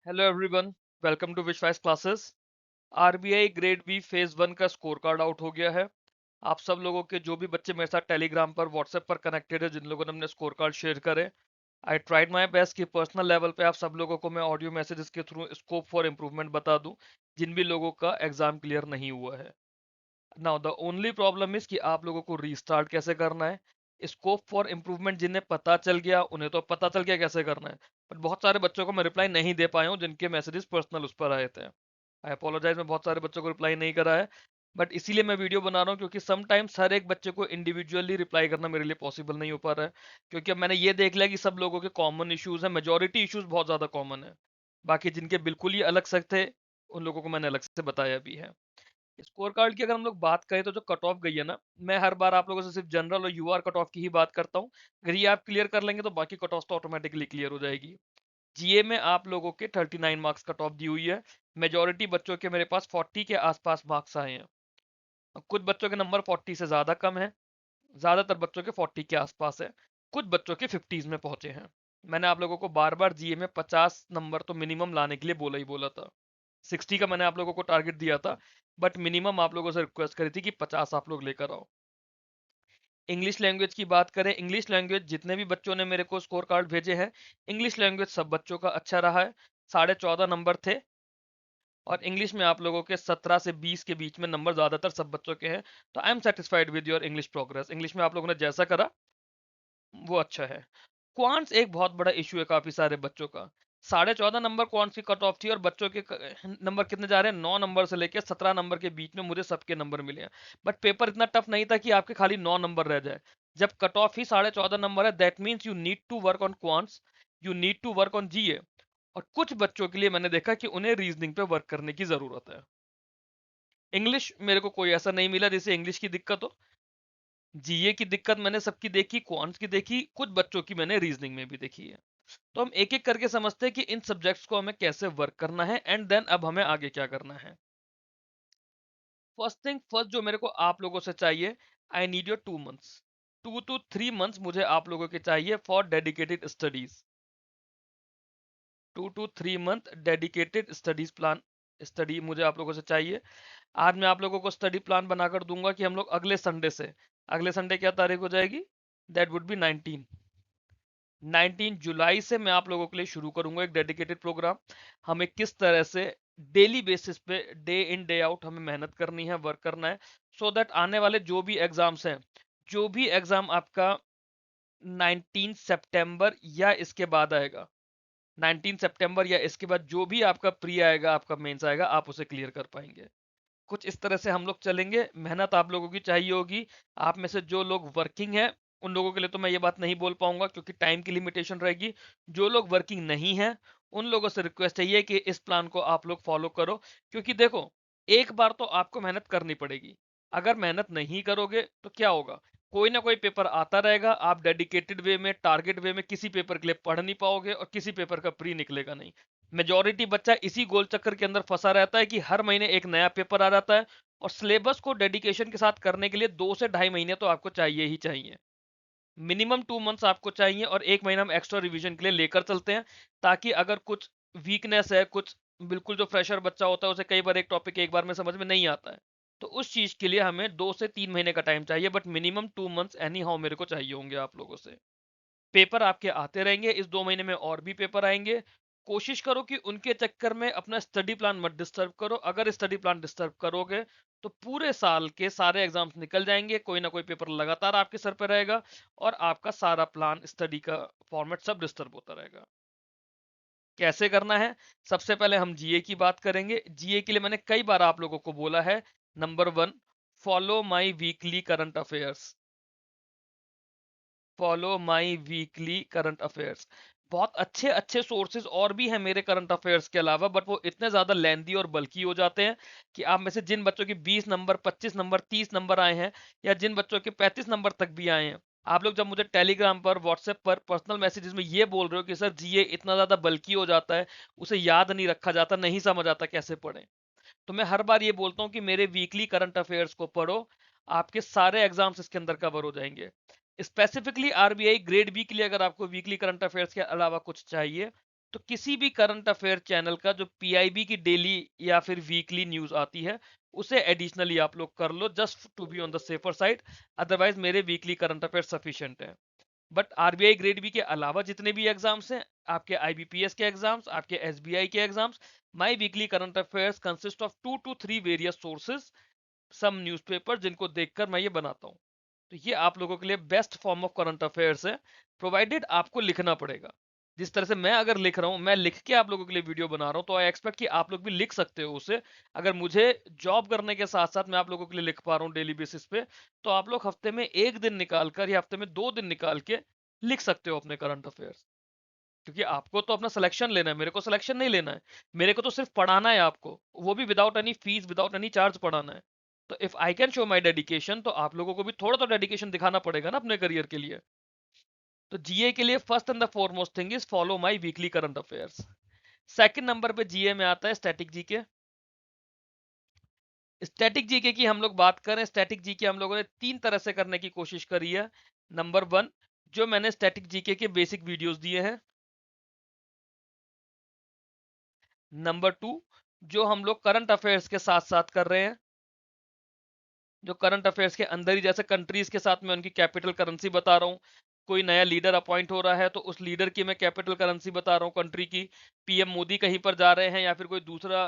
Hello everyone, welcome to Vishwas classes. RBI grade B phase 1 का score card out हो गया है। आप सब लोगों के जो भी बच्चे मेरे साथ टेलीग्राम पर व्हाट्सएप पर कनेक्टेड है, जिन लोगों ने अपने स्कोर कार्ड शेयर करे, आई ट्राइड माय बेस्ट कि पर्सनल लेवल पे आप सब लोगों को मैं ऑडियो मैसेजेस के थ्रू स्कोप फॉर इम्प्रूवमेंट बता दूं, जिन भी लोगों का एग्जाम क्लियर नहीं हुआ है। Now the only problem is कि आप लोगों को रीस्टार्ट कैसे करना है। स्कोप फॉर इम्प्रूवमेंट जिन्हें पता चल गया उन्हें तो पता चल गया कैसे करना है, बट बहुत सारे बच्चों को मैं रिप्लाई नहीं दे पाया हूँ जिनके मैसेजेस पर्सनल उस पर आए थे। आई अपोलोजाइज, मैं बहुत सारे बच्चों को रिप्लाई नहीं करा है, बट इसीलिए मैं वीडियो बना रहा हूँ क्योंकि समटाइम्स हर एक बच्चे को इंडिविजुअली रिप्लाई करना मेरे लिए पॉसिबल नहीं हो पा रहा है। क्योंकि अब मैंने ये देख लिया कि सब लोगों के कॉमन इश्यूज हैं, मेजोरिटी इश्यूज बहुत ज्यादा कॉमन है। बाकी जिनके बिल्कुल ही अलग से थे उन लोगों को मैंने अलग से बताया भी है। स्कोर कार्ड की अगर हम लोग बात करें तो जो कट ऑफ गई है ना, मैं हर बार आप लोगों से सिर्फ जनरल और यूआर कट ऑफ की ही बात करता हूँ। अगर ये आप क्लियर कर लेंगे तो बाकी कट ऑफ तो ऑटोमेटिकली क्लियर हो जाएगी। जीए में आप लोगों के 39 मार्क्स कट ऑफ दी हुई है। मेजोरिटी बच्चों के मेरे पास 40 के आसपास मार्क्स आए हैं। कुछ बच्चों के नंबर 40 से ज्यादा कम है, ज्यादातर बच्चों के 40 के आसपास है, कुछ बच्चों के 50s में पहुंचे हैं। मैंने आप लोगों को बार बार जीए में 50 नंबर तो मिनिमम लाने के लिए बोला ही बोला था। 60 का मैंने आप लोगों को टारगेट दिया था, बट मिनिमम आप लोगों से रिक्वेस्ट करी थी कि 50 आप लोग लेकर आओ। इंग्लिश लैंग्वेज की बात करें, इंग्लिश लैंग्वेज जितने भी बच्चों ने मेरे को स्कोर कार्ड भेजे हैं, इंग्लिश लैंग्वेज सब बच्चों का अच्छा रहा है। 14.5 नंबर थे, और इंग्लिश में आप लोगों के 17 से 20 के बीच में नंबर ज्यादातर सब बच्चों के हैं। तो I am satisfied with your English progress. English में आप लोगों ने जैसा करा वो अच्छा है। क्वांट्स एक बहुत बड़ा इशू है काफी सारे बच्चों का। 14.5 नंबर क्वांट्स की कट ऑफ थी, और बच्चों के नंबर कितने जा रहे हैं, 9 नंबर से लेकर 17 नंबर के बीच में मुझे सबके नंबर मिले हैं। बट पेपर इतना टफ नहीं था कि आपके खाली 9 नंबर रह जाए। जब कट ऑफ ही 14.5 नंबर है, that means you need to work on quants, you need to work on GA. और कुछ बच्चों के लिए मैंने देखा कि उन्हें रीजनिंग पे वर्क करने की जरूरत है। इंग्लिश मेरे को कोई ऐसा नहीं मिला जिसे इंग्लिश की दिक्कत हो। जीए की दिक्कत मैंने सबकी देखी, क्वांट्स की देखी, कुछ बच्चों की मैंने रीजनिंग में भी देखी है। तो हम एक एक करके समझते हैं कि इन सब्जेक्ट्स को हमें कैसे वर्क करना है, एंड देन अब हमें आगे क्या करना है। फर्स्ट थिंग फर्स्ट जो मेरे को आप लोगों से चाहिए, I need your 2 months, 2 to 3 months मुझे आप लोगों के चाहिए for dedicated studies. 2 to 3 month dedicated studies plan, study मुझे आप लोगों से चाहिए। आज मैं आप लोगों को स्टडी प्लान बनाकर दूंगा कि हम लोग अगले संडे से, अगले संडे क्या तारीख हो जाएगी, दैट वुड बी 19 जुलाई से मैं आप लोगों के लिए शुरू करूंगा एक डेडिकेटेड प्रोग्राम। हमें किस तरह से डेली बेसिस पे, डे इन डे आउट हमें मेहनत करनी है, वर्क करना है, सो दैट आने वाले जो भी एग्जाम्स हैं, जो भी एग्जाम आपका 19 सितंबर या इसके बाद आएगा, 19 सितंबर या इसके बाद जो भी आपका प्री आएगा, आपका मेंस आएगा, आप उसे क्लियर कर पाएंगे। कुछ इस तरह से हम लोग चलेंगे। मेहनत आप लोगों की चाहिए होगी। आप में से जो लोग वर्किंग है उन लोगों के लिए तो मैं ये बात नहीं बोल पाऊंगा क्योंकि टाइम की लिमिटेशन रहेगी। जो लोग वर्किंग नहीं है उन लोगों से रिक्वेस्ट चाहिए कि इस प्लान को आप लोग फॉलो करो। क्योंकि देखो, एक बार तो आपको मेहनत करनी पड़ेगी। अगर मेहनत नहीं करोगे तो क्या होगा, कोई ना कोई पेपर आता रहेगा, आप डेडिकेटेड वे में, टारगेट वे में किसी पेपर के लिए पढ़ नहीं पाओगे और किसी पेपर का प्री निकलेगा नहीं। मेजोरिटी बच्चा इसी गोल चक्कर के अंदर फंसा रहता है कि हर महीने एक नया पेपर आ जाता है, और सिलेबस को डेडिकेशन के साथ करने के लिए 2 से ढाई महीने तो आपको चाहिए ही चाहिए। मिनिमम 2 मंथ्स आपको चाहिए, और एक महीना हम एक्स्ट्रा रिवीजन के लिए लेकर चलते हैं, ताकि अगर कुछ वीकनेस है, कुछ बिल्कुल जो फ्रेशर बच्चा होता है उसे कई बार एक टॉपिक एक बार में समझ में नहीं आता है, तो उस चीज के लिए हमें 2 से 3 महीने का टाइम चाहिए, but minimum 2 months any how मेरे को चाहिए होंगे आप लोगों से। पेपर आपके आते रहेंगे, इस 2 महीने में और भी पेपर आएंगे। कोशिश करो कि उनके चक्कर में अपना स्टडी प्लान मत डिस्टर्ब करो। अगर स्टडी प्लान डिस्टर्ब करोगे तो पूरे साल के सारे एग्जाम्स निकल जाएंगे, कोई ना कोई पेपर लगातार आपके सर पे रहेगा, और आपका सारा प्लान, स्टडी का फॉर्मेट सब डिस्टर्ब होता रहेगा। कैसे करना है, सबसे पहले हम जीए की बात करेंगे। जीए के लिए मैंने कई बार आप लोगों को बोला है, number 1, follow my weekly current affairs, follow my weekly current affairs. बहुत अच्छे अच्छे सोर्सेज और भी हैं मेरे करंट अफेयर्स के अलावा, बट वो इतने ज्यादा लेंदी और बल्कि हो जाते हैं कि आप में से जिन बच्चों के 20 नंबर, 25 नंबर, 30 नंबर आए हैं, या जिन बच्चों के 35 नंबर तक भी आए हैं, आप लोग जब मुझे टेलीग्राम पर, व्हाट्सएप पर पर्सनल मैसेजेस में ये बोल रहे हो कि सर जीए इतना ज्यादा बल्कि हो जाता है, उसे याद नहीं रखा जाता, नहीं समझ आता कैसे पढ़ें, तो मैं हर बार ये बोलता हूँ कि मेरे वीकली करंट अफेयर्स को पढ़ो, आपके सारे एग्जाम्स इसके अंदर कवर हो जाएंगे। स्पेसिफिकली आरबीआई ग्रेड बी के लिए अगर आपको वीकली करंट अफेयर्स के अलावा कुछ चाहिए, तो किसी भी करंट अफेयर चैनल का जो पीआईबी की डेली या फिर वीकली न्यूज आती है उसे एडिशनली आप लोग कर लो, just to be on the safer side. Otherwise मेरे वीकली करंट अफेयर सफिशिएंट है। बट आरबीआई ग्रेड बी के अलावा जितने भी एग्जाम्स हैं, आपके आईबीपीएस के एग्जाम्स, आपके एसबीआई के exams, my weekly current affairs consist of 2 to 3 various sources, some newspaper जिनको देखकर मैं ये बनाता हूँ। तो ये आप लोगों के लिए best form of current affairs है, प्रोवाइडेड आपको लिखना पड़ेगा। जिस तरह से मैं अगर लिख रहा हूँ, मैं लिख के आप लोगों के लिए वीडियो बना रहा हूँ, तो आई एक्सपेक्ट कि आप लोग भी लिख सकते हो उसे। अगर मुझे जॉब करने के साथ साथ मैं आप लोगों के लिए लिख पा रहा हूँ डेली बेसिस पे, तो आप लोग हफ्ते में 1 दिन निकाल कर या हफ्ते में 2 दिन निकाल के लिख सकते हो अपने करंट अफेयर्स। क्योंकि आपको तो अपना सिलेक्शन लेना है, मेरे को सिलेक्शन नहीं लेना है। मेरे को तो सिर्फ पढ़ाना है आपको, वो भी without any fees, without any charge पढ़ाना है। तो if I can show my dedication, तो आप लोगों को भी थोड़ा तो डेडिकेशन दिखाना पड़ेगा ना अपने करियर के लिए। तो जीए के लिए first and the foremost thing is follow my weekly current affairs. Second number पे जीए में आता है स्टैटिक जीके। स्टैटिक जीके की हम लोग बात करें, स्टैटिक जीके हम लोगों ने 3 तरह से करने की कोशिश करी है। नंबर 1, जो मैंने स्टैटिक जीके के बेसिक वीडियोस दिए हैं। नंबर 2, जो हम लोग करंट अफेयर्स के साथ साथ कर रहे हैं, जो करंट अफेयर्स के अंदर ही, जैसे कंट्रीज के साथ मैं उनकी कैपिटल करेंसी बता रहा हूँ। कोई नया लीडर अपॉइंट हो रहा है तो उस लीडर की मैं कैपिटल करेंसी बता रहा हूँ कंट्री की। पीएम मोदी कहीं पर जा रहे हैं या फिर कोई दूसरा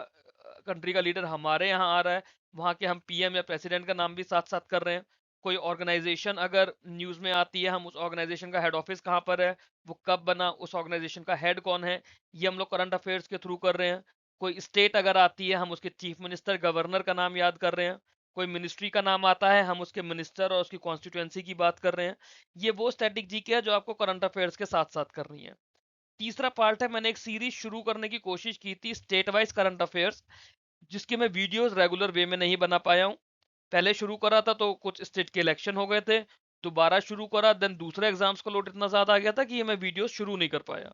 कंट्री का लीडर हमारे यहाँ आ रहा है, वहां के हम पीएम या प्रेसिडेंट का नाम भी साथ साथ कर रहे हैं। कोई ऑर्गेनाइजेशन अगर न्यूज में आती है, हम उस ऑर्गेनाइजेशन का हेड ऑफिस कहाँ पर है, वो कब बना, उस ऑर्गेनाइजेशन का हेड कौन है, ये हम लोग करंट अफेयर्स के थ्रू कर रहे हैं। कोई स्टेट अगर आती है, हम उसके चीफ मिनिस्टर, गवर्नर का नाम याद कर रहे हैं। कोई मिनिस्ट्री का नाम आता है, हम उसके मिनिस्टर और उसकी कॉन्स्टिट्यूएंसी की बात कर रहे हैं। ये वो स्टैटिक जीके है जो आपको करंट अफेयर्स के साथ साथ करनी है। तीसरा पार्ट है, मैंने एक सीरीज शुरू करने की कोशिश की थी स्टेट वाइज करंट अफेयर्स, जिसके मैं वीडियोस रेगुलर वे में नहीं बना पाया हूँ। पहले शुरू करा था तो कुछ स्टेट के इलेक्शन हो गए थे, दोबारा शुरू करा, देन दूसरे एग्जाम्स का लोड इतना ज्यादा आ गया था कि ये मैं वीडियोस शुरू नहीं कर पाया।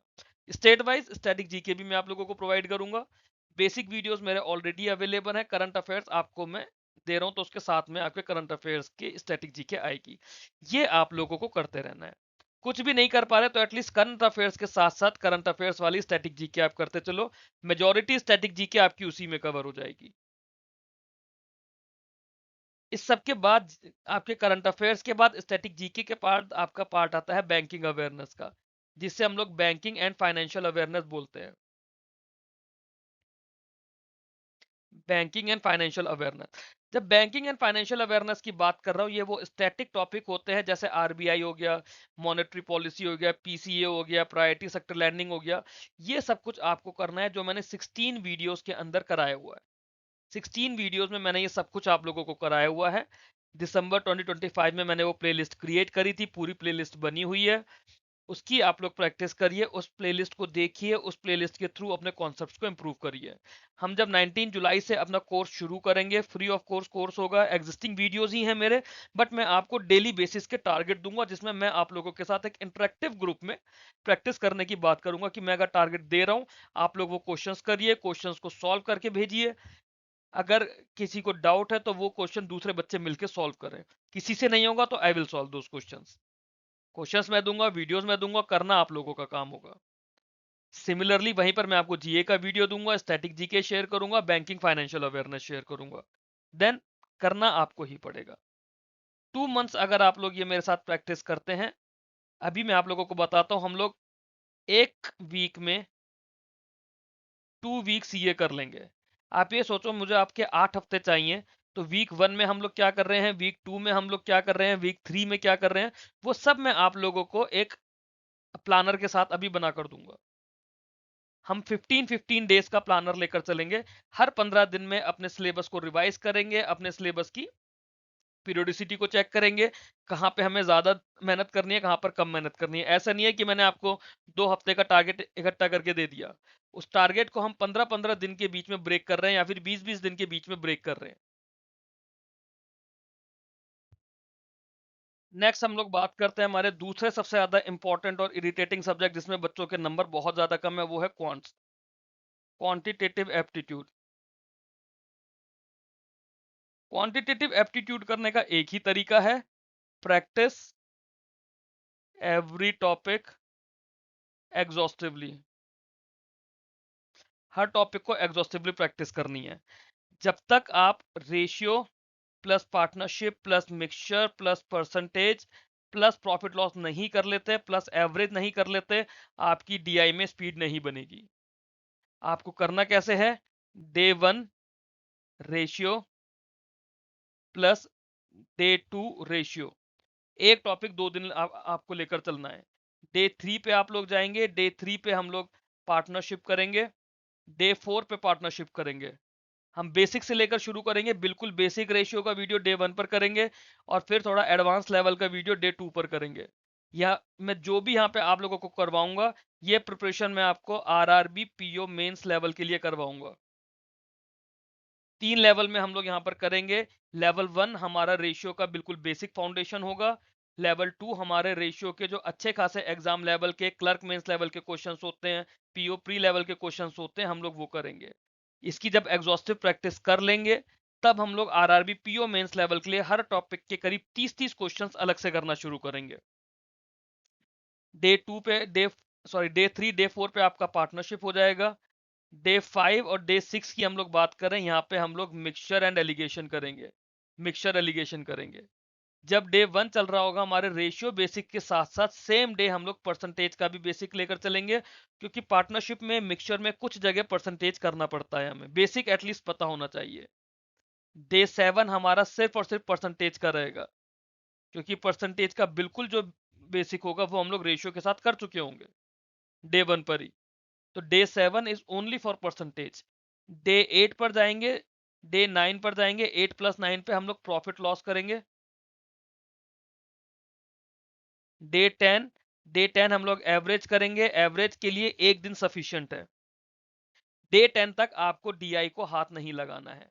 स्टेट वाइज स्टैटिक जीके भी मैं आप लोगों को प्रोवाइड करूंगा। बेसिक वीडियोस मेरे ऑलरेडी अवेलेबल है, करंट अफेयर्स आपको मैं दे रहा हूं, तो उसके साथ में आपके करंट अफेयर्स के स्टैटिक जीके आएगी। ये आप लोगों को करते रहना है। कुछ भी नहीं कर पा रहे तो एटलीस्ट करंट अफेयर्स के साथ साथ करंट अफेयर्स वाली स्टैटिक जीके आप करते चलो। मेजोरिटी स्टैटिक जीके आपकी उसी में कवर हो जाएगी। इस सब के बाद, आपके करंट अफेयर्स के बाद स्टैटिक जीके के पार्ट, आपका पार्ट आता है बैंकिंग अवेयरनेस का, जिससे हम लोग बैंकिंग एंड फाइनेंशियल अवेयरनेस बोलते हैं। बैंकिंग एंड फाइनेंशियल अवेयरनेस, जब बैंकिंग एंड फाइनेंशियल अवेयरनेस की बात कर रहा हूँ, ये वो स्टैटिक टॉपिक होते हैं, जैसे आरबीआई हो गया, मॉनेटरी पॉलिसी हो गया, पीसीए हो गया, प्रायोरिटी सेक्टर लैंडिंग हो गया। ये सब कुछ आपको करना है, जो मैंने 16 वीडियोस के अंदर कराया हुआ है। 16 वीडियोस में मैंने ये सब कुछ आप लोगों को कराया हुआ है। दिसंबर 2025 में मैंने वो प्लेलिस्ट क्रिएट करी थी, पूरी प्लेलिस्ट बनी हुई है। उसकी आप लोग प्रैक्टिस करिए, उस प्लेलिस्ट को देखिए, उस प्लेलिस्ट के थ्रू अपने कॉन्सेप्ट्स को इंप्रूव करिए। हम जब 19 जुलाई से अपना कोर्स शुरू करेंगे, फ्री ऑफ कोर्स कोर्स होगा, एग्जिस्टिंग वीडियोस ही हैं मेरे, बट मैं आपको डेली बेसिस के टारगेट दूंगा, जिसमें मैं आप लोगों के साथ एक इंटरेक्टिव ग्रुप में प्रैक्टिस करने की बात करूंगा कि मैं अगर टारगेट दे रहा हूं, आप लोग वो क्वेश्चंस करिए, क्वेश्चंस को सॉल्व करके भेजिए। अगर किसी को डाउट है तो वो क्वेश्चन दूसरे बच्चे मिलकर सॉल्व करें। किसी से नहीं होगा तो I will solve those questions. Questions मैं दूंगा, वीडियोस मैं दूंगा, करना आप लोगों का काम होगा। सिमिलरली वहीं पर मैं आपको जीए का वीडियो दूंगा, स्टैटिक जीके शेयर करूंगा, बैंकिंग फाइनेंशियल अवेयरनेस शेयर करूंगा। देन करना आपको ही पड़ेगा। 2 मंथ्स अगर आप लोग ये मेरे साथ प्रैक्टिस करते हैं, अभी मैं आप लोगों को बताता हूँ, हम लोग एक वीक में 2 वीक्स ये कर लेंगे। आप ये सोचो, मुझे आपके 8 हफ्ते चाहिए, तो वीक 1 में हम लोग क्या कर रहे हैं, वीक 2 में हम लोग क्या कर रहे हैं, वीक 3 में क्या कर रहे हैं, वो सब मैं आप लोगों को एक प्लानर के साथ अभी बना कर दूंगा। हम 15-15 डेज का प्लानर लेकर चलेंगे। हर 15 दिन में अपने सिलेबस को रिवाइज करेंगे, अपने सिलेबस की पीरियोडिसिटी को चेक करेंगे, कहाँ पे हमें ज्यादा मेहनत करनी है, कहाँ पर कम मेहनत करनी है। ऐसा नहीं है कि मैंने आपको 2 हफ्ते का टारगेट इकट्ठा करके दे दिया। उस टारगेट को हम 15-15 दिन के बीच में ब्रेक कर रहे हैं, या फिर 20-20 दिन के बीच में ब्रेक कर रहे हैं। नेक्स्ट हम लोग बात करते हैं हमारे दूसरे सबसे ज्यादा इंपॉर्टेंट और इरिटेटिंग सब्जेक्ट, जिसमें बच्चों के नंबर बहुत ज्यादा कम है, वो है क्वांटिटेटिव एप्टीट्यूड। क्वांटिटेटिव एप्टीट्यूड करने का एक ही तरीका है, प्रैक्टिस एवरी टॉपिक एग्जॉस्टिवली। हर टॉपिक को एग्जॉस्टिवली प्रैक्टिस करनी है। जब तक आप ratio plus partnership plus mixture plus percentage plus profit loss नहीं कर लेते, प्लस एवरेज नहीं कर लेते, आपकी डीआई में स्पीड नहीं बनेगी। आपको करना कैसे है? Day 1 ratio plus day 2 ratio, एक टॉपिक 2 दिन आपको लेकर चलना है। डे 3 पे आप लोग जाएंगे, डे 3 पे हम लोग पार्टनरशिप करेंगे, डे 4 पे पार्टनरशिप करेंगे। हम बेसिक से लेकर शुरू करेंगे, बिल्कुल बेसिक रेशियो का वीडियो डे 1 पर करेंगे और फिर थोड़ा एडवांस लेवल का वीडियो डे 2 पर करेंगे। या मैं जो भी यहाँ पे आप लोगों को करवाऊंगा, ये प्रिपरेशन मैं आपको आरआरबी पीओ मेंस लेवल के लिए करवाऊंगा। 3 लेवल में हम लोग यहाँ पर करेंगे। लेवल 1 हमारा रेशियो का बिल्कुल बेसिक फाउंडेशन होगा। लेवल 2 हमारे रेशियो के जो अच्छे खासे एग्जाम लेवल के क्लर्क मेंस लेवल के क्वेश्चंस होते हैं, पीओ प्री लेवल के क्वेश्चंस होते हैं, हम लोग वो करेंगे। इसकी जब एग्जॉस्टिव प्रैक्टिस कर लेंगे, तब हम लोग आरआरबी पीओ मेंस लेवल के लिए हर टॉपिक के करीब 30-30 क्वेश्चंस अलग से करना शुरू करेंगे। डे 2 पे डे 3 डे 4 पे आपका पार्टनरशिप हो जाएगा। डे 5 और डे 6 की हम लोग बात करें, यहाँ पे हम लोग मिक्सचर एंड एलिगेशन करेंगे, मिक्सचर एलिगेशन करेंगे। जब डे 1 चल रहा होगा, हमारे रेशियो बेसिक के साथ साथ सेम डे हम लोग परसेंटेज का भी बेसिक लेकर चलेंगे, क्योंकि पार्टनरशिप में मिक्सचर में कुछ जगह परसेंटेज करना पड़ता है, हमें बेसिक एटलीस्ट पता होना चाहिए। डे 7 हमारा सिर्फ और सिर्फ परसेंटेज का रहेगा, क्योंकि परसेंटेज का बिल्कुल जो बेसिक होगा वो हम लोग रेशियो के साथ कर चुके होंगे डे 1 पर ही। तो day 7 is only for percentage. Day 8 पर जाएंगे, डे 9 पर जाएंगे, 8 प्लस 9 पे हम लोग प्रॉफिट लॉस करेंगे। डे 10 हम लोग एवरेज करेंगे, एवरेज के लिए एक दिन सफिशियंट है। डे 10 तक आपको डीआई को हाथ नहीं लगाना है,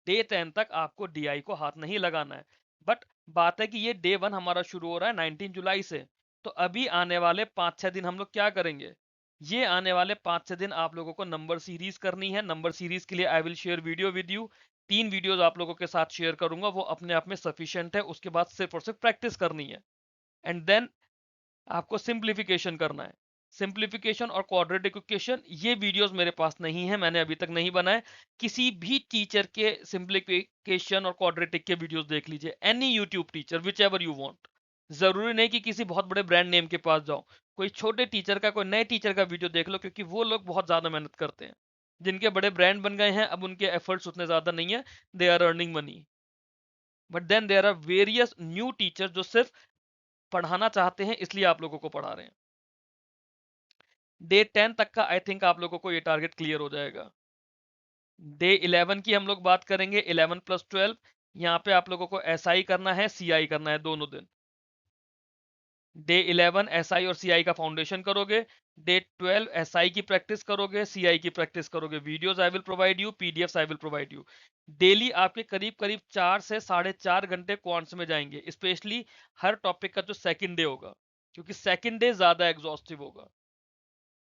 डे 10 तक आपको डीआई को हाथ नहीं लगाना है। बट बात है कि ये डे 1 हमारा शुरू हो रहा है 19 जुलाई से, तो अभी आने वाले 5-6 दिन हम लोग क्या करेंगे? ये आने वाले 5-6 दिन आप लोगों को नंबर सीरीज करनी है। नंबर सीरीज के लिए I will share video with you. 3 videos आप लोगों के साथ शेयर करूंगा, वो अपने आप में सफिशियंट है। उसके बाद सिर्फ और सिर्फ प्रैक्टिस करनी है, एंड देन आपको सिंप्लीफिकेशन करना है। सिंप्लीफिकेशन और क्वाड्रेटिक इक्वेशन, ये वीडियोस मेरे पास नहीं है, मैंने अभी तक नहीं बनाए। किसी भी टीचर के सिंप्लीफिकेशन और क्वाड्रेटिक के वीडियोस देख लीजिए, any YouTube teacher, which ever you want. जरूरी नहीं कि किसी बहुत बड़े ब्रांड नेम के पास जाओ, कोई छोटे टीचर का, कोई नए टीचर का वीडियो देख लो, क्योंकि वो लोग बहुत ज्यादा मेहनत करते हैं। जिनके बड़े ब्रांड बन गए हैं, अब उनके एफर्ट्स उतने ज्यादा नहीं है, they are earning money. But then there are various new teacher जो सिर्फ पढ़ाना चाहते हैं, इसलिए आप लोगों को पढ़ा रहे हैं। डे 10 तक का आई थिंक आप लोगों को ये टारगेट क्लियर हो जाएगा। डे 11 की हम लोग बात करेंगे, 11+12। यहाँ पे आप लोगों को एसआई करना है, सीआई करना है, दोनों दिन। डे 11 एसआई और सीआई का फाउंडेशन करोगे, डे 12 एसआई की प्रैक्टिस करोगे, सीआई की प्रैक्टिस करोगे। Videos I will provide you, PDFs I will provide you. Daily आपके करीब करीब 4 से 4.5 घंटे क्वांट्स में जाएंगे, स्पेशली हर टॉपिक का जो सेकंड डे होगा, क्योंकि सेकंड डे ज्यादा एग्जॉस्टिव होगा।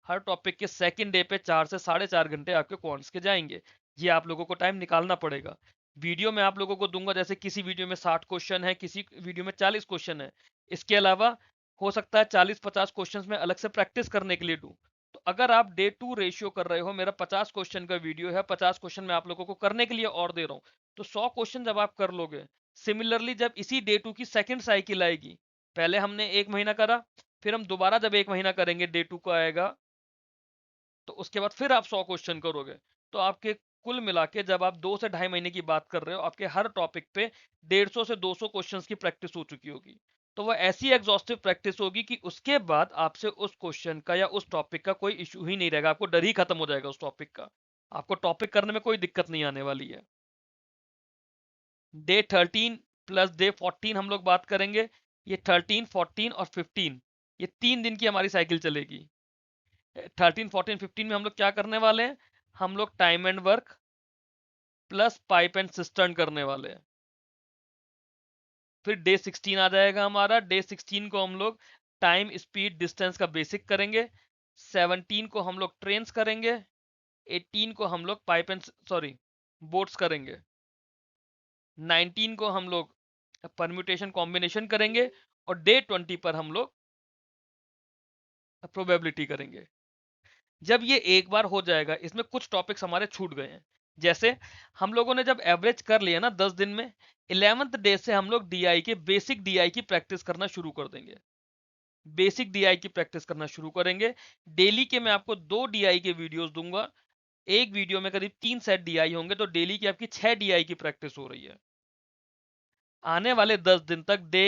हर टॉपिक के सेकंड डे पे 4 से 4.5 घंटे आपके क्वांट्स के जाएंगे। ये आप लोगों को टाइम निकालना पड़ेगा। वीडियो में आप लोगों को दूंगा, जैसे किसी वीडियो में 60 क्वेश्चन है, किसी वीडियो में 40 क्वेश्चन है। इसके अलावा हो सकता है 40-50 क्वेश्चन में अलग से प्रैक्टिस करने के लिए दूं। तो अगर आप डे 2 रेशियो कर रहे हो, मेरा 50 क्वेश्चन का वीडियो है, 50 क्वेश्चन मैं आप लोगों को करने के लिए और दे रहा हूं, तो 100 क्वेश्चन जब आप कर लोगे, सिमिलरली जब इसी डे 2 की सेकंड साइकिल आएगी, पहले हमने 1 महीना करा, फिर हम दोबारा जब 1 महीना करेंगे, डे 2 का आएगा, तो उसके बाद फिर आप 100 क्वेश्चन करोगे। तो आपके कुल मिला के जब आप 2 से ढाई महीने की बात कर रहे हो, आपके हर टॉपिक पे 150 से 200 क्वेश्चंस की प्रैक्टिस हो चुकी होगी। तो वो ऐसी एग्जॉस्टिव प्रैक्टिस होगी कि उसके बाद आपसे उस क्वेश्चन का या उस टॉपिक का कोई इशू ही नहीं रहेगा, आपको डर ही खत्म हो जाएगा उस टॉपिक का। आपको टॉपिक करने में कोई दिक्कत नहीं आने वाली है। डे 13 प्लस डे 14 हम लोग बात करेंगे। ये 13, 14 और 15, ये 3 दिन की हमारी साइकिल चलेगी। 13, 14, 15 में हम लोग क्या करने वाले हैं? हम लोग time and work plus pipe and cistern करने वाले हैं। फिर डे 16 आ जाएगा हमारा। डे 16 को हम लोग टाइम स्पीड डिस्टेंस का बेसिक करेंगे। 17 को हम लोग ट्रेन्स करेंगे। 18 को हम लोग पाइप एंड सॉरी बोट्स करेंगे। 19 को हम लोग परम्यूटेशन कॉम्बिनेशन करेंगे। और डे 20 पर हम लोग प्रोबेबिलिटी करेंगे। जब ये एक बार हो जाएगा, इसमें कुछ टॉपिक्स हमारे छूट गए हैं। जैसे हम लोगों ने जब एवरेज कर लिया ना 10 दिन में, 11th डे से हम लोग डीआई के बेसिक डीआई की प्रैक्टिस करना शुरू कर देंगे। बेसिक डीआई की प्रैक्टिस करना शुरू करेंगे। डेली के मैं आपको 2 डीआई के वीडियोस दूंगा। एक वीडियो में करीब 3 सेट डीआई होंगे, तो डेली की आपकी 6 डीआई की प्रैक्टिस हो रही है। आने वाले 10 दिन तक डे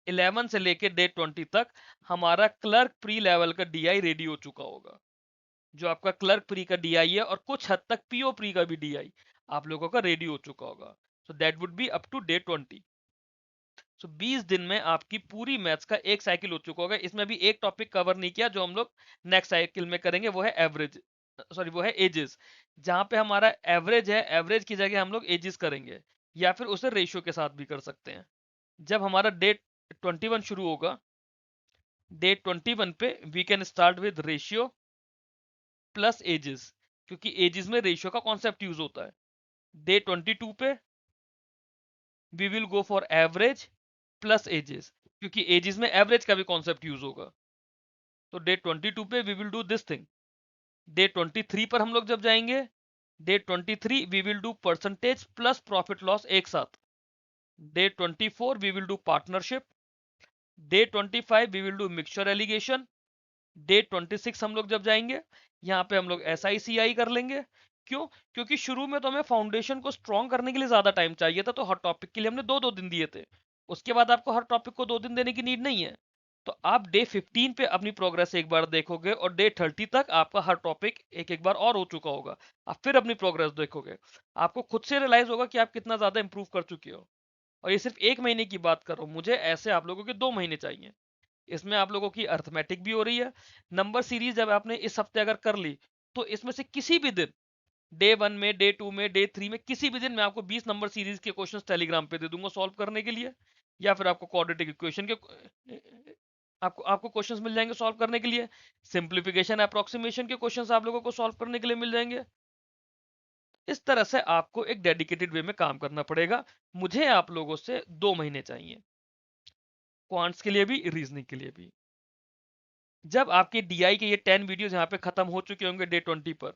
11 से लेके डे 20 तक हमारा क्लर्क प्री लेवल का डीआई रेडी हो चुका होगा। जो आपका क्लर्क प्री का डीआई है, और कुछ हद तक पीओ प्री का भी डीआई आप लोगों का रेडी हो चुका होगा। So that would be up to day 20। So 20 दिन में आपकी पूरी मैथ्स का एक साइकिल हो चुका होगा। इसमें भी एक टॉपिक कवर नहीं किया जो हम लोग नेक्स्ट साइकिल में करेंगे, वो है एवरेज, सॉरी वो है एजेस। जहां पे हमारा एवरेज है, एवरेज की जगह हम लोग एजेस करेंगे, या फिर उसे रेशियो के साथ भी कर सकते हैं। जब हमारा डे 21 शुरू होगा, डे 21 पे we can start with ratio plus ages, क्योंकि एजेस में रेशियो का कॉन्सेप्ट यूज होता है। डे 22 पे we will go for average plus ages, क्योंकि एजेस में एवरेज का भी कॉन्सेप्ट यूज होगा। तो डे 22 पे we will do this thing. Day 23 पर हम लोग जब जाएंगे, day 23 we will do percentage plus profit loss एक साथ। Day 24 we will do partnership. Day 25 we will do mixture allegation. Day 26 हम लोग जब जाएंगे, यहाँ पे हम लोग SICI कर लेंगे। क्यों? क्योंकि शुरू में तो हमें फाउंडेशन को स्ट्रॉन्ग करने के लिए ज्यादा टाइम चाहिए था, तो हर टॉपिक के लिए हमने 2-2 दिन दिए थे। उसके बाद आपको हर टॉपिक को 2 दिन देने की नीड नहीं है। तो आप डे 15 पे अपनी प्रोग्रेस एक बार देखोगे, और डे 30 तक आपका हर टॉपिक एक एक बार और हो चुका होगा। आप फिर अपनी प्रोग्रेस देखोगे, आपको खुद से रियलाइज होगा कि आप कितना ज्यादा इंप्रूव कर चुके हो। और ये सिर्फ 1 महीने की बात कर रहा हूँ, मुझे ऐसे आप लोगों के 2 महीने चाहिए। इसमें आप लोगों की अर्थमेटिक भी हो रही है। नंबर सीरीज जब आपने इस हफ्ते अगर कर ली, तो इसमें से किसी भी दिन, डे 1 में, डे 2 में, डे 3 में, किसी भी दिन मैं आपको 20 नंबर सीरीज के क्वेश्चंस टेलीग्राम पे दे दूंगा सॉल्व करने के लिए। या फिर आपको क्वाड्रेटिक इक्वेशन के आपको आपको क्वेश्चंस मिल जाएंगे सॉल्व करने के लिए। सिंप्लीफिकेशन अप्रोक्सीमेशन के क्वेश्चंस आप लोगों को सॉल्व करने के लिए मिल जाएंगे। इस तरह से आपको एक डेडिकेटेड वे में काम करना पड़ेगा। मुझे आप लोगों से 2 महीने चाहिए, क्वांट्स के लिए भी, रीजनिंग के लिए भी। जब आपके डीआई के ये 10 वीडियोस यहाँ पे खत्म हो चुके होंगे डे 20 पर,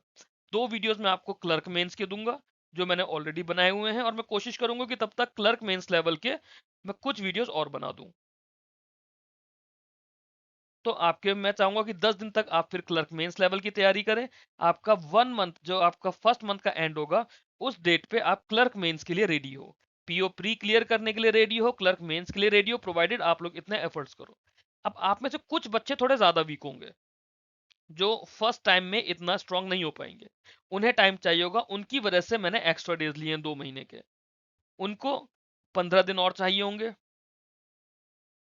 2 वीडियोस मैं आपको क्लर्क मेंस के दूंगा, जो मैंने ऑलरेडी बनाए हुए हैं, और मैं कोशिश करूंगा कि तब तक क्लर्क मेंस लेवल के मैं कुछ वीडियोस और बना दूं। तो आपके मैं चाहूंगा कि 10 दिन तक आप फिर क्लर्क मेंस लेवल की तैयारी करें। आपका 1 मंथ, जो आपका फर्स्ट मंथ का एंड होगा, उस डेट पे आप क्लर्क मेंस के लिए रेडी हो, पीओ प्री क्लियर करने के लिए रेडी हो, क्लर्क मेंस के लिए रेडी हो, प्रोवाइडेड आप लोग इतने एफर्ट्स करो। अब आप में से कुछ बच्चे थोड़े ज्यादा वीक होंगे, जो फर्स्ट टाइम में इतना स्ट्रांग नहीं हो पाएंगे। उन्हें टाइम चाहिए होगा, उनकी वजह से मैंने एक्स्ट्रा डेज लिए हैं 2 महीने के। उनको 15 दिन और चाहिए होंगे।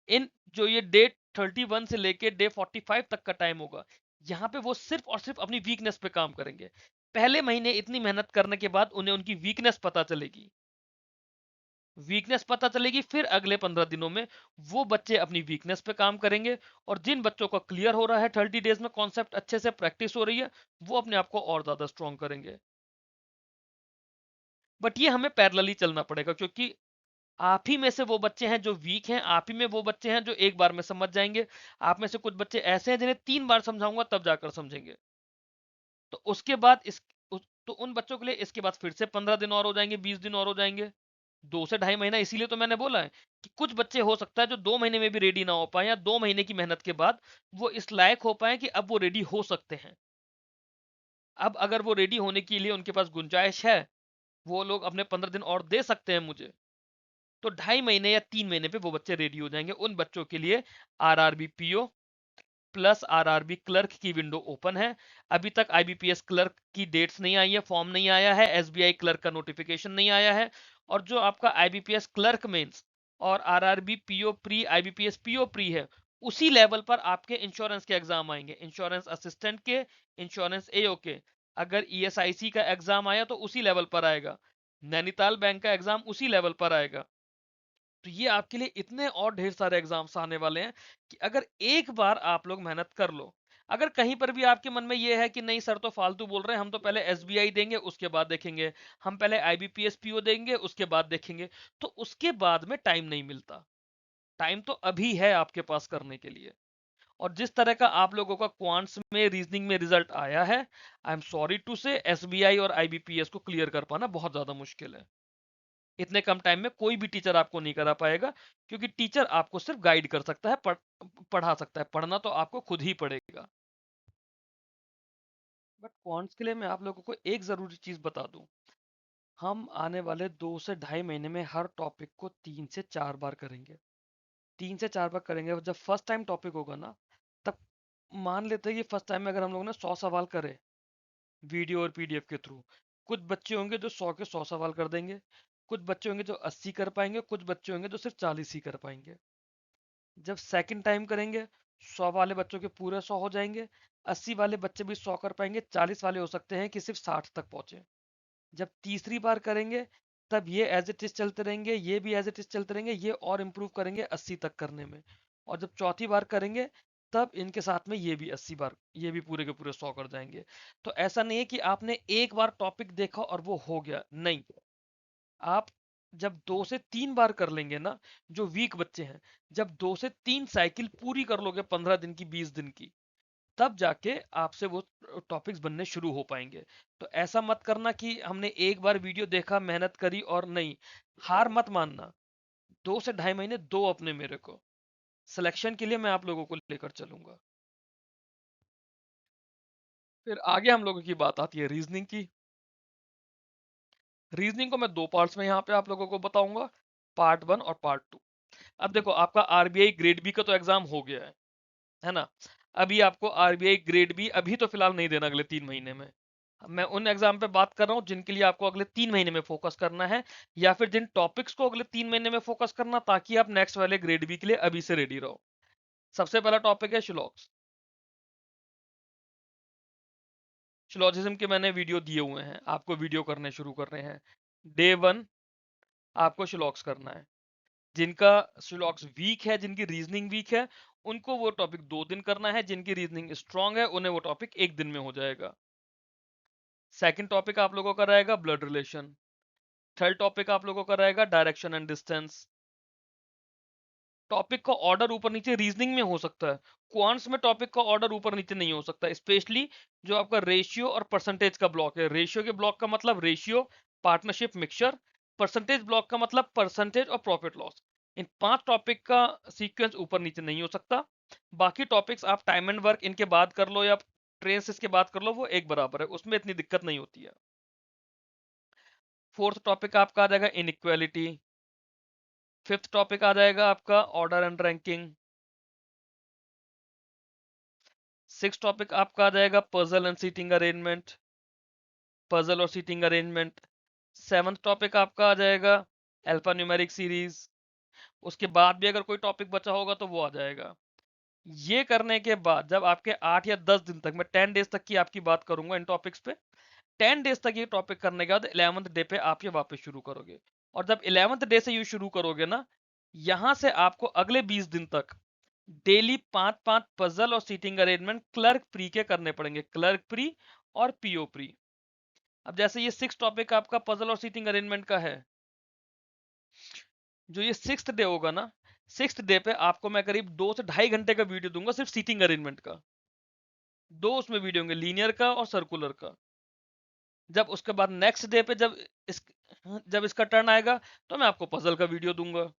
इन जो ये डे 31 से लेके डे 45 तक का टाइम होगा, यहाँ पे वो सिर्फ और सिर्फ अपनी वीकनेस पे काम करेंगे। पहले महीने इतनी मेहनत करने के बाद उन्हें उनकी वीकनेस पता चलेगी। वीकनेस पता चलेगी, फिर अगले 15 दिनों में वो बच्चे अपनी वीकनेस पे काम करेंगे। और जिन बच्चों का क्लियर हो रहा है 30 डेज में, कॉन्सेप्ट अच्छे से प्रैक्टिस हो रही है, वो अपने आप को और ज्यादा स्ट्रॉन्ग करेंगे। बट ये हमें पैरेलली चलना पड़ेगा, क्योंकि आप ही में से वो बच्चे हैं जो वीक हैं, आप ही में वो बच्चे हैं जो एक बार में समझ जाएंगे। आप में से कुछ बच्चे ऐसे हैं जिन्हें 3 बार समझाऊंगा तब जाकर समझेंगे। तो उसके बाद तो उन बच्चों के लिए इसके बाद फिर से 15 दिन और हो जाएंगे, 20 दिन और हो जाएंगे, 2 से ढाई महीना। इसीलिए तो मैंने बोला है कि कुछ बच्चे हो सकता है जो 2 महीने में भी रेडी ना हो पाए, या 2 महीने की मेहनत के बाद वो इस लायक हो पाए कि अब वो रेडी हो सकते हैं। अब अगर वो रेडी होने के लिए उनके पास गुंजाइश है, वो लोग अपने 15 दिन और दे सकते हैं मुझे, तो 2.5 महीने या 3 महीने पे वो बच्चे रेडी हो जाएंगे। उन बच्चों के लिए RRB PO plus RRB clerk की विंडो ओपन है। अभी तक आईबीपीएस क्लर्क की डेट्स नहीं आई है, फॉर्म नहीं आया है, एसबीआई क्लर्क का नोटिफिकेशन नहीं आया है। और जो आपका आईबीपीएस क्लर्क मेंस और RRB PO pre, IBPS PO pre है, उसी लेवल पर आपके इंश्योरेंस के एग्जाम आएंगे, इंश्योरेंस असिस्टेंट के, इंश्योरेंस एओ के। अगर ईएसआईसी का एग्जाम आया तो उसी लेवल पर आएगा, नैनीताल बैंक का एग्जाम उसी लेवल पर आएगा। तो ये आपके लिए इतने और ढेर सारे एग्जाम्स आने वाले हैं कि अगर एक बार आप लोग मेहनत कर लो, अगर कहीं पर भी आपके मन में ये है कि नहीं सर तो फालतू बोल रहे हैं, हम तो पहले एसबीआई देंगे उसके बाद देखेंगे, हम पहले आईबीपीएस पीओ देंगे उसके बाद देखेंगे, तो उसके बाद में टाइम नहीं मिलता। टाइम तो अभी है आपके पास करने के लिए। और जिस तरह का आप लोगों का क्वांट्स में रीजनिंग में रिजल्ट आया है, आई एम सॉरी टू से एसबीआई और आईबीपीएस को क्लियर कर पाना बहुत ज्यादा मुश्किल है। इतने कम टाइम में कोई भी टीचर आपको नहीं करा पाएगा, क्योंकि टीचर आपको सिर्फ गाइड कर सकता है, पढ़ा सकता है, पढ़ना तो आपको खुद ही पड़ेगा। बट क्वांट्स के लिए मैं आप लोगों को एक जरूरी चीज बता दूं, हम आने वाले 2 से ढाई महीने में हर टॉपिक को 3 से 4 बार करेंगे। 3 से 4 बार करेंगे। जब फर्स्ट टाइम टॉपिक होगा ना, तब मान लेते हैं कि फर्स्ट टाइम में अगर हम लोगों ने 100 सवाल करे वीडियो और पीडीएफ के थ्रू, कुछ बच्चे होंगे जो 100 के 100 सवाल कर देंगे, कुछ बच्चे होंगे जो 80 कर पाएंगे, कुछ बच्चे होंगे जो सिर्फ 40 ही कर पाएंगे। जब सेकंड टाइम करेंगे, 100 वाले बच्चों के पूरे 100 हो जाएंगे, 80 वाले बच्चे भी 100 कर पाएंगे, 40 वाले हो सकते हैं कि सिर्फ 60 तक पहुंचे। जब तीसरी बार करेंगे, तब ये एज इट इज चलते रहेंगे, ये भी एज इट इज चलते रहेंगे, ये और इम्प्रूव करेंगे 80 तक करने में। और जब चौथी बार करेंगे, तब इनके साथ में ये भी 80 बार, ये भी पूरे के पूरे 100 कर जाएंगे। तो ऐसा नहीं है कि आपने एक बार टॉपिक देखा और वो हो गया, नहीं। आप जब 2 से 3 बार कर लेंगे ना, जो वीक बच्चे हैं, जब 2 से 3 साइकिल पूरी कर लोगे 15 दिन की, 20 दिन की, तब जाके आपसे वो टॉपिक्स बनने शुरू हो पाएंगे। तो ऐसा मत करना कि हमने एक बार वीडियो देखा, मेहनत करी और नहीं। हार मत मानना। 2 से ढाई महीने दो अपने मेरे को, सिलेक्शन के लिए मैं आप लोगों को लेकर चलूंगा। फिर आगे हम लोगों की बात आती है रीजनिंग की। रीजनिंग को मैं 2 पार्ट्स में यहाँ पे आप लोगों को बताऊंगा, पार्ट 1 और पार्ट 2। अब देखो, आपका आरबीआई ग्रेड बी का तो एग्जाम हो गया है ना। अभी आपको आरबीआई ग्रेड बी अभी तो फिलहाल नहीं देना, अगले 3 महीने में। मैं उन एग्जाम पे बात कर रहा हूँ जिनके लिए आपको अगले 3 महीने में फोकस करना है, या फिर जिन टॉपिक्स को अगले 3 महीने में फोकस करना, ताकि आप नेक्स्ट वाले ग्रेड बी के लिए अभी से रेडी रहो। सबसे पहला टॉपिक है शिलॉग्स। शिलॉजिज्म के मैंने वीडियो दिए हुए हैं, आपको वीडियो करने शुरू कर रहे हैं। डे 1 आपको शिलॉग्स करना है। जिनका शिलॉग्स वीक है, जिनकी रीजनिंग वीक है, उनको वो टॉपिक 2 दिन करना है। जिनकी रीजनिंग स्ट्रांग है, उन्हें वो टॉपिक 1 दिन में हो जाएगा। सेकंड टॉपिक आप लोगों का रहेगा ब्लड रिलेशन। थर्ड टॉपिक आप लोगों का रहेगा डायरेक्शन एंड डिस्टेंस। टॉपिक का ऑर्डर ऊपर नीचे रीजनिंग में हो सकता है, क्वांट्स में टॉपिक का ऑर्डर ऊपर नीचे नहीं हो सकता, स्पेशली जो आपका रेशियो और परसेंटेज का ब्लॉक है। रेशियो के ब्लॉक का मतलब ratio, partnership, mixture. Percentage block का मतलब परसेंटेज और प्रॉफिट लॉस। इन 5 टॉपिक का सीक्वेंस ऊपर नीचे नहीं हो सकता। बाकी टॉपिक्स आप टाइम एंड वर्क इनके बाद कर लो या ट्रेस इसके बाद कर लो, वो एक बराबर है, उसमें इतनी दिक्कत नहीं होती है। फोर्थ टॉपिक आपका आ जाएगा इनइक्वालिटी। फिफ्थ टॉपिक आ जाएगा आपका order and ranking. Six topic आपका आ जाएगा puzzle and seating arrangement, puzzle और सीटिंग अरेंजमेंट। सेवंथ टॉपिक आपका आ जाएगा अल्फा न्यूमेरिक सीरीज। उसके बाद भी अगर कोई टॉपिक बचा होगा तो वो आ जाएगा। ये करने के बाद जब आपके 8 या 10 दिन तक, मैं 10 डेज तक की आपकी बात करूंगा इन टॉपिक्स पे, 10 डेज तक ये टॉपिक करने के बाद 11वें डे पे आप ये वापस शुरू करोगे। और जब 11वें डे से यू शुरू करोगे ना, यहां से आपको अगले 20 दिन तक डेली 5-5 पजल और सीटिंग अरेंजमेंट क्लर्क प्री के करने पड़ेंगे, क्लर्क प्री और पीओ प्री। अब जैसे ये 6 टॉपिक आपका पजल और सीटिंग अरेंजमेंट का है, जो ये 6th डे होगा ना, 6th डे पे आपको मैं करीब 2 से ढाई घंटे का वीडियो दूंगा सिर्फ सीटिंग अरेंजमेंट का। दो उसमें वीडियो होंगे, लीनियर का और सर्कुलर का। जब उसके बाद नेक्स्ट डे पे इस जब इसका टर्न आएगा, तो मैं आपको पजल का वीडियो दूंगा।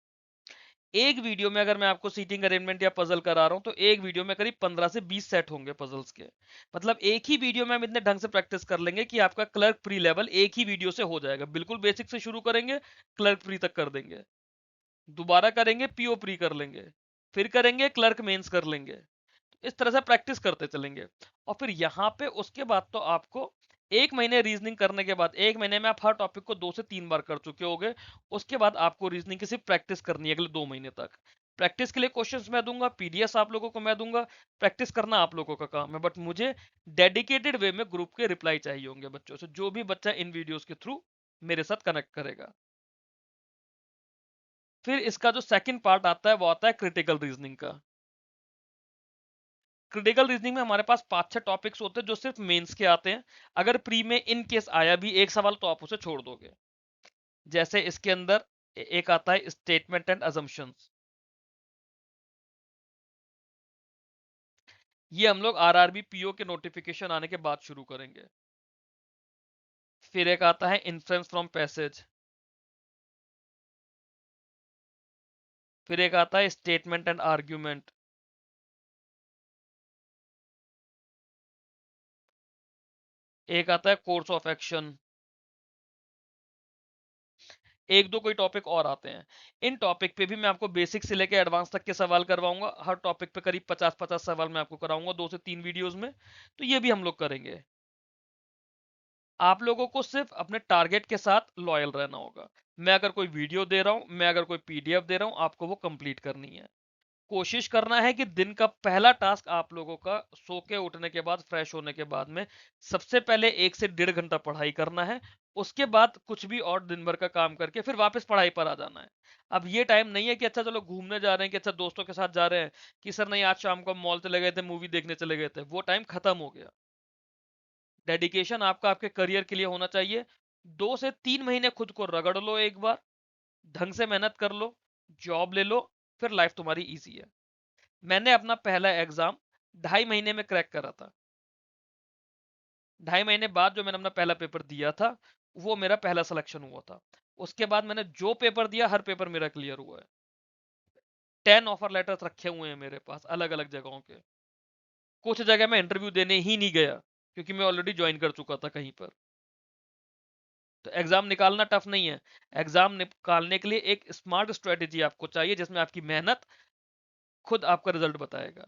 एक वीडियो में अगर मैं आपको सीटिंग अरेंजमेंट या पजल करा रहा हूं, तो एक वीडियो में करीब 15 से 20 सेट होंगे पजल्स के। मतलब एक ही वीडियो में हम इतने ढंग से प्रैक्टिस कर लेंगे कि आपका क्लर्क प्री लेवल एक ही वीडियो से हो जाएगा। बिल्कुल बेसिक से शुरू करेंगे, क्लर्क प्री तक कर देंगे, दोबारा करेंगे पीओ प्री कर लेंगे, फिर करेंगे क्लर्क मेंस कर लेंगे। इस तरह से प्रैक्टिस करते चलेंगे। और फिर यहाँ पे उसके बाद तो आपको 1 महीने रीजनिंग करने के बाद, 1 महीने में आप हर टॉपिक को 2 से 3 बार कर चुके होगे। उसके बाद आपको रीजनिंग की सिर्फ प्रैक्टिस करनी है अगले 2 महीने तक। प्रैक्टिस के लिए क्वेश्चंस मैं दूंगा, पीडीएफ आप लोगों को मैं दूंगा, प्रैक्टिस करना आप लोगों का काम है। बट मुझे डेडिकेटेड वे में ग्रुप के रिप्लाई चाहिए होंगे बच्चों से, जो भी बच्चा इन वीडियोस के थ्रू मेरे साथ कनेक्ट करेगा। फिर इसका जो सेकंड पार्ट आता है वो आता है क्रिटिकल रीजनिंग का। क्रिटिकल रीजनिंग में हमारे पास 5-6 टॉपिक्स होते हैं जो सिर्फ मेंस के आते हैं। अगर प्री में इन केस आया भी एक सवाल तो आप उसे छोड़ दोगे। जैसे इसके अंदर एक आता है स्टेटमेंट एंड अजम्पशंस। ये हम लोग आरआरबी पीओ के नोटिफिकेशन आने के बाद शुरू करेंगे। फिर एक आता है इन्फ्रेंस फ्रॉम पैसेज। फिर एक आता है स्टेटमेंट एंड आर्ग्यूमेंट। एक आता है कोर्स ऑफ एक्शन। एक दो कोई टॉपिक और आते हैं। इन टॉपिक पे भी मैं आपको बेसिक से लेकर एडवांस तक के सवाल करवाऊंगा। हर टॉपिक पे करीब 50-50 सवाल मैं आपको कराऊंगा 2 से 3 वीडियोस में। तो ये भी हम लोग करेंगे। आप लोगों को सिर्फ अपने टारगेट के साथ लॉयल रहना होगा। मैं अगर कोई वीडियो दे रहा हूं, मैं अगर कोई पीडीएफ दे रहा हूं, आपको वो कंप्लीट करनी है। कोशिश करना है कि दिन का पहला टास्क आप लोगों का सो के उठने के बाद, फ्रेश होने के बाद में सबसे पहले 1 से 1.5 घंटा पढ़ाई करना है। उसके बाद कुछ भी और दिन भर का काम करके फिर वापस पढ़ाई पर आ जाना है। अब ये टाइम नहीं है कि अच्छा चलो घूमने जा रहे हैं, कि अच्छा दोस्तों के साथ जा रहे हैं, कि सर नहीं आज शाम को मॉल चले गए थे, मूवी देखने चले गए थे। वो टाइम खत्म हो गया। डेडिकेशन आपका आपके करियर के लिए होना चाहिए। 2 से 3 महीने खुद को रगड़ लो, एक बार ढंग से मेहनत कर लो, जॉब ले लो, फिर लाइफ तुम्हारी इजी है। मैंने अपना पहला एग्जाम 2.5 महीने में क्रैक करा था। 2.5 महीने बाद जो मैंने अपना पहला पेपर दिया था, वो मेरा पहला सिलेक्शन हुआ था। उसके बाद मैंने जो पेपर दिया, हर पेपर मेरा क्लियर हुआ है। 10 ऑफर लेटर्स रखे हुए हैं मेरे पास अलग अलग जगहों के। कुछ जगह मैं इंटरव्यू देने ही नहीं गया, क्योंकि मैं ऑलरेडी ज्वाइन कर चुका था कहीं पर। तो एग्जाम निकालना टफ नहीं है। एग्जाम निकालने के लिए एक स्मार्ट स्ट्रेटेजी आपको चाहिए, जिसमें आपकी मेहनत खुद आपका रिजल्ट बताएगा।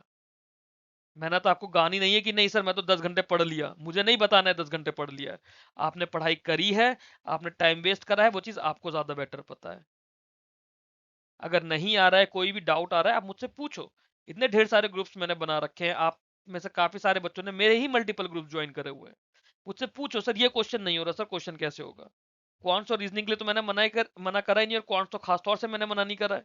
मेहनत आपको गानी नहीं है कि नहीं सर मैं तो 10 घंटे पढ़ लिया। मुझे नहीं बताना है 10 घंटे पढ़ लिया है। आपने पढ़ाई करी है, आपने टाइम वेस्ट करा है, वो चीज आपको ज्यादा बेटर पता है। अगर नहीं आ रहा है, कोई भी डाउट आ रहा है, आप मुझसे पूछो। इतने ढेर सारे ग्रुप्स मैंने बना रखे हैं। आप में से काफी सारे बच्चों ने मेरे ही मल्टीपल ग्रुप ज्वाइन करे हुए हैं। मुझसे पूछो सर ये क्वेश्चन नहीं हो रहा, सर क्वेश्चन कैसे होगा। क्वांट्स और रीजनिंग के लिए तो मैंने मना करा ही नहीं, और क्वांट्स तो खासतौर से मैंने मना नहीं करा है।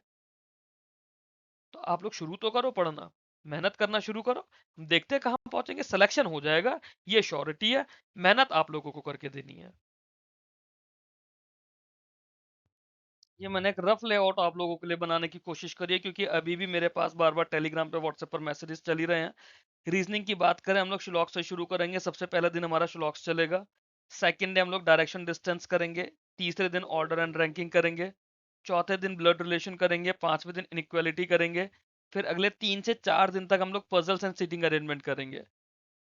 तो आप लोग शुरू तो करो पढ़ना, मेहनत करना शुरू करो। हम देखते हैं कहां पहुंचेंगे। सिलेक्शन हो जाएगा, ये श्योरिटी है। मेहनत आप लोगों को करके देनी है। ये मैंने एक रफ लेआउट आप लोगों के लिए बनाने की कोशिश करी है, क्योंकि अभी भी मेरे पास बार बार टेलीग्राम पे, व्हाट्सएप पर मैसेजेस चल ही रहे हैं। रीजनिंग की बात करें, हम लोग श्लोक से शुरू करेंगे। सबसे पहला दिन हमारा श्लोक चलेगा। सेकंड डे हम लोग डायरेक्शन डिस्टेंस करेंगे। तीसरे दिन ऑर्डर एंड रैंकिंग करेंगे। चौथे दिन ब्लड रिलेशन करेंगे। पांचवें दिन इनइक्वालिटी करेंगे। फिर अगले 3 से 4 दिन तक हम लोग पजल्स एंड सीटिंग अरेंजमेंट करेंगे।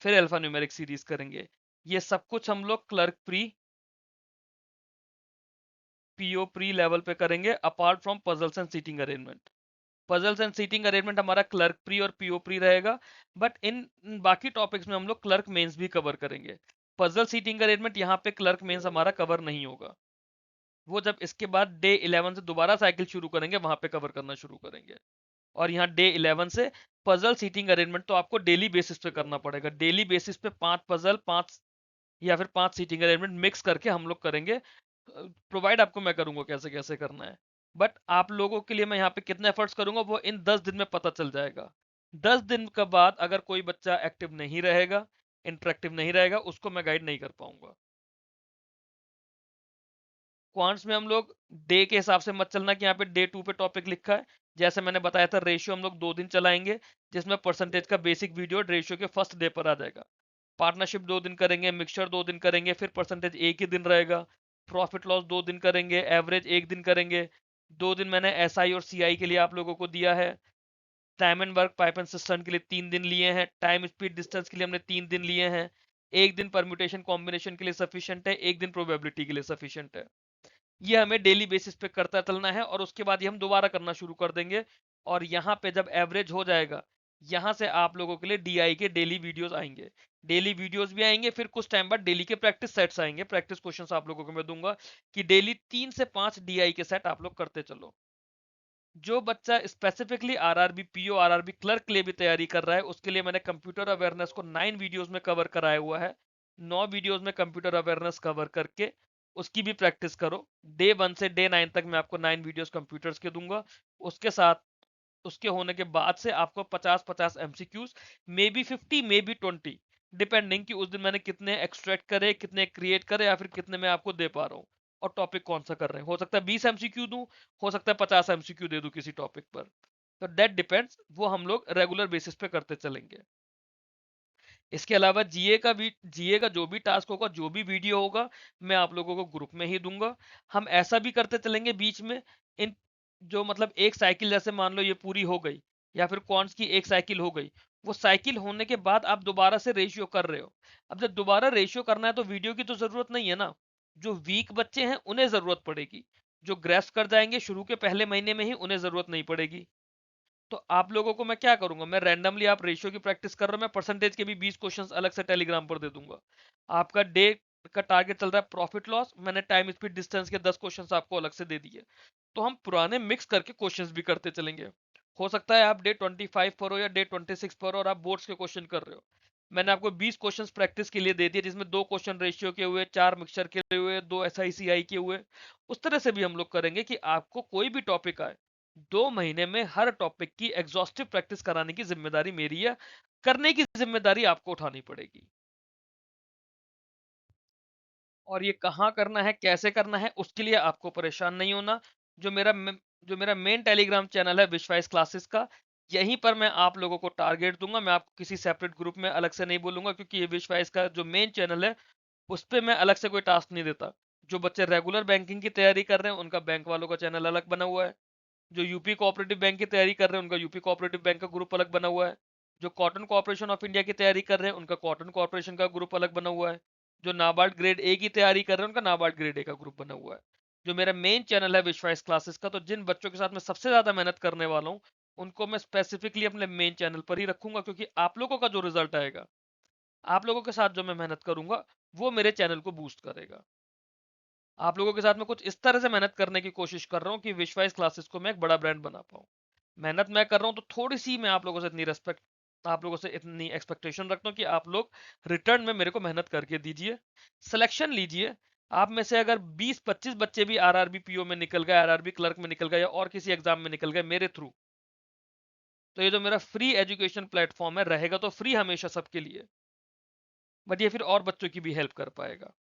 फिर अल्फा न्यूमेरिक सीरीज करेंगे। ये सब कुछ हम लोग clerk pre, PO pre level पे करेंगे, apart from puzzles and seating arrangement. Puzzles and seating arrangement हमारा क्लर्क प्री और पीओ प्री रहेगा। बट इन बाकी टॉपिक्स में हम लोग क्लर्क मेंस भी कवर करेंगे। पजल सीटिंग अरेंजमेंट यहाँ पे क्लर्क मेंस हमारा कवर नहीं होगा। वो जब इसके बाद डे 11 से दोबारा साइकिल शुरू करेंगे, वहां पे कवर करना शुरू करेंगे। और यहाँ डे 11 से पजल सीटिंग अरेंजमेंट तो आपको डेली बेसिस पे करना पड़ेगा। डेली बेसिस पे 5 पजल, 5 या फिर 5 सीटिंग अरेंजमेंट मिक्स करके हम लोग करेंगे। प्रोवाइड आपको मैं करूंगा कैसे कैसे करना है। बट आप लोगों के लिए मैं यहाँ पे कितने एफर्ट्स करूंगा, वो इन 10 दिन में पता चल जाएगा। 10 दिन के बाद अगर कोई बच्चा एक्टिव नहीं रहेगा, इंटरेक्टिव नहीं रहेगा, उसको मैं गाइड नहीं कर पाऊंगा। क्वांट्स में हम लोग डे के हिसाब से मत चलना कि यहाँ पे डे 2 पे टॉपिक लिखा है। जैसे मैंने बताया था, रेशियो हम लोग 2 दिन चलाएंगे, जिसमें परसेंटेज का बेसिक वीडियो रेशियो के फर्स्ट डे पर आ जाएगा। पार्टनरशिप 2 दिन करेंगे, मिक्सचर 2 दिन करेंगे, फिर परसेंटेज एक ही दिन रहेगा। प्रॉफिट लॉस 2 दिन करेंगे, एवरेज एक दिन करेंगे। 2 दिन मैंने एसआई और सीआई के लिए आप लोगों को दिया है। Time and work pipe and system के लिए 3 दिन लिए हैं। टाइम स्पीड डिस्टेंस के लिए हमने 3 दिन लिए हैं। एक दिन परम्यूटेशन कॉम्बिनेशन के लिए सफिशियंट है, एक दिन प्रोबेबिलिटी के लिए सफिशियंट है। ये हमें डेली बेसिस पे करता चलना है, और उसके बाद ये हम दोबारा करना शुरू कर देंगे। और यहाँ पे जब एवरेज हो जाएगा, यहाँ से आप लोगों के लिए डीआई के डेली वीडियोस आएंगे। डेली वीडियोस भी आएंगे, फिर कुछ टाइम बाद डेली के प्रैक्टिस सेट्स आएंगे। प्रैक्टिस क्वेश्चंस आप लोगों को मैं दूंगा कि डेली 3 से 5 डीआई के सेट आप लोग करते चलो। जो बच्चा specifically RRB PO, RRB clerk के लिए भी तैयारी कर रहा है, उसके लिए मैंने कंप्यूटर अवेयरनेस को 9 वीडियोस में कवर कराया हुआ है। 9 वीडियोस में कंप्यूटर अवेयरनेस कवर करके उसकी भी प्रैक्टिस करो। डे 1 से डे 9 तक मैं आपको 9 वीडियोस कंप्यूटर्स के दूंगा। उसके साथ, उसके होने के बाद से आपको 50-50 MCQs, may be 50, may be 20, depending कि उस दिन मैंने कितने एक्सट्रैक्ट करे, कितने क्रिएट करे, या फिर कितने मैं आपको दे पा रहा हूँ, और टॉपिक कौन सा कर रहे हैं। हो सकता है 20 एमसीक्यू दूं, हो सकता है 50 एमसीक्यू दे दूं किसी टॉपिक पर। तो दैट डिपेंड्स, वो हम लोग रेगुलर बेसिस पे करते चलेंगे। इसके अलावा जीए का जो भी टास्क होगा, जो भी वीडियो होगा, मैं आप लोगों को ग्रुप में ही दूंगा। हम ऐसा भी करते चलेंगे बीच में, इन जो मतलब एक साइकिल जैसे मान लो ये पूरी हो गई, या फिर कॉन्स की एक साइकिल हो गई, वो साइकिल होने के बाद आप दोबारा से रेशियो कर रहे हो। अब जब दोबारा रेशियो करना है तो वीडियो की तो जरूरत नहीं है ना। जो वीक बच्चे हैं उन्हें जरूरत पड़ेगी, जो ग्रेस्प कर जाएंगे शुरू के पहले महीने में ही उन्हें जरूरत नहीं पड़ेगी। तो आप लोगों को मैं क्या करूंगा, मैं रैंडमली, आप रेशियो की प्रैक्टिस कर रहे हो, मैं परसेंटेज के भी 20 क्वेश्चंस अलग से टेलीग्राम पर दे दूंगा। आपका डे का टारगेट चल रहा है प्रॉफिट लॉस, मैंने टाइम स्पीड डिस्टेंस के 10 क्वेश्चंस आपको अलग से दे दिए। तो हम पुराने मिक्स करके क्वेश्चंस भी करते चलेंगे। हो सकता है आप डे 25 पर हो या डे 26 पर हो और आप बोर्ड्स के क्वेश्चन कर रहे हो, मैंने आपको 20 क्वेश्चंस प्रैक्टिस के लिए दे दिए, जिसमें 2 क्वेश्चन रेशियो के हुए, 4 मिक्सचर के हुए, 2 एसआईसीआई के हुए। उस तरह से भी हम लोग करेंगे कि आपको कोई भी टॉपिक आए, 2 महीने में हर टॉपिक की एग्जॉस्टिव प्रैक्टिस कराने की जिम्मेदारी मेरी है, करने की जिम्मेदारी आपको उठानी पड़ेगी। और ये कहाँ करना है, कैसे करना है, उसके लिए आपको परेशान नहीं होना। जो मेरा जो मेरा मेन टेलीग्राम चैनल है विश्वास क्लासेस का, यहीं पर मैं आप लोगों को टारगेट दूंगा। मैं आपको किसी सेपरेट ग्रुप में अलग से नहीं बोलूंगा, क्योंकि ये विश्वास का जो मेन चैनल है उस पर मैं अलग से कोई टास्क नहीं देता। जो बच्चे रेगुलर बैंकिंग की तैयारी कर रहे हैं उनका बैंक वालों का चैनल अलग बना हुआ है। जो यूपी कोऑपरेटिव बैंक की तैयारी कर रहे हैं उनका यूपी कोऑपरेटिव बैंक का ग्रुप अलग बना हुआ है। जो कॉटन कॉर्पोरेशन ऑफ इंडिया की तैयारी कर रहे हैं उनका कॉटन कॉर्पोरेशन का ग्रुप अलग बना हुआ है। जो नाबार्ड ग्रेड ए की तैयारी कर रहे हैं उनका नाबार्ड ग्रेड ए का ग्रुप बना हुआ है। जो मेरा मेन चैनल है विश्वास क्लासेस का, तो जिन बच्चों के साथ मैं सबसे ज्यादा मेहनत करने वाला हूँ उनको मैं स्पेसिफिकली अपने मेन चैनल पर ही रखूंगा, क्योंकि आप लोगों का जो रिजल्ट आएगा, आप लोगों के साथ जो मैं मेहनत करूंगा, वो मेरे चैनल को बूस्ट करेगा। आप लोगों के साथ मैं कुछ इस तरह से मेहनत करने की कोशिश कर रहा हूँ कि विश्वास क्लासेस को मैं एक बड़ा ब्रांड बना पाऊँ। मेहनत मैं कर रहा हूँ तो थोड़ी सी मैं आप लोगों से इतनी एक्सपेक्टेशन रखता हूँ कि आप लोग रिटर्न में मेरे को मेहनत करके दीजिए, सिलेक्शन लीजिए। आप में से अगर 20-25 बच्चे भी आरआरबी पीओ में निकल गए, आरआरबी क्लर्क में निकल गए या और किसी एग्जाम में निकल गए मेरे थ्रू, तो ये जो मेरा फ्री एजुकेशन प्लेटफॉर्म है रहेगा तो फ्री हमेशा सबके लिए, बट ये फिर और बच्चों की भी हेल्प कर पाएगा।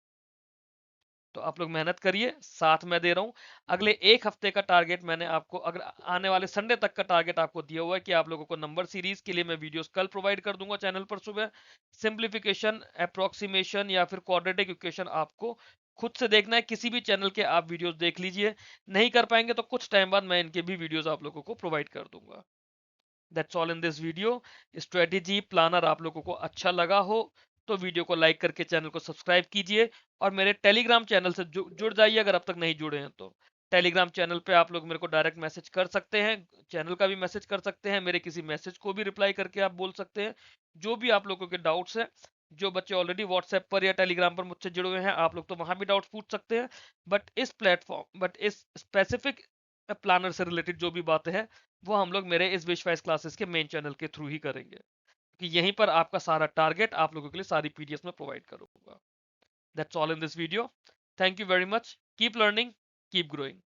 तो आप लोग मेहनत करिए, साथ में दे रहा हूँ। अगले एक हफ्ते का टारगेट मैंने आपको, अगर आने वाले संडे तक का टारगेट आपको दिया हुआ है कि आप लोगों को नंबर सीरीज के लिए मैं वीडियोस कल प्रोवाइड कर दूंगा चैनल पर सुबह। सिंप्लीफिकेशन, अप्रोक्सीमेशन या फिर क्वाड्रेटिक इक्वेशन आपको खुद से देखना है, किसी भी चैनल के आप वीडियोस देख लीजिए। नहीं कर पाएंगे तो कुछ टाइम बाद मैं इनके भी वीडियोस आप लोगों को प्रोवाइड कर दूंगा। That's all in this video. Strategy planner आप लोगों को अच्छा लगा हो तो वीडियो को लाइक करके चैनल को सब्सक्राइब कीजिए, और मेरे टेलीग्राम चैनल से जुड़ जाइए अगर अब तक नहीं जुड़े हैं तो। टेलीग्राम चैनल पे आप लोग मेरे को डायरेक्ट मैसेज कर सकते हैं, चैनल का भी मैसेज कर सकते हैं, मेरे किसी मैसेज को भी रिप्लाई करके आप बोल सकते हैं जो भी आप लोगों के डाउट्स हैं। जो बच्चे ऑलरेडी व्हाट्सएप पर या टेलीग्राम पर मुझसे जुड़े हुए हैं आप लोग तो वहां भी डाउट्स पूछ सकते हैं। बट इस स्पेसिफिक प्लानर से रिलेटेड जो भी बातें हैं वो हम लोग मेरे इस विश्वास क्लासेस के मेन चैनल के थ्रू ही करेंगे, कि यहीं पर आपका सारा टारगेट आप लोगों के लिए सारी पीडीएफ में प्रोवाइड करूंगा। That's all in this video. Thank you very much. Keep learning, keep growing.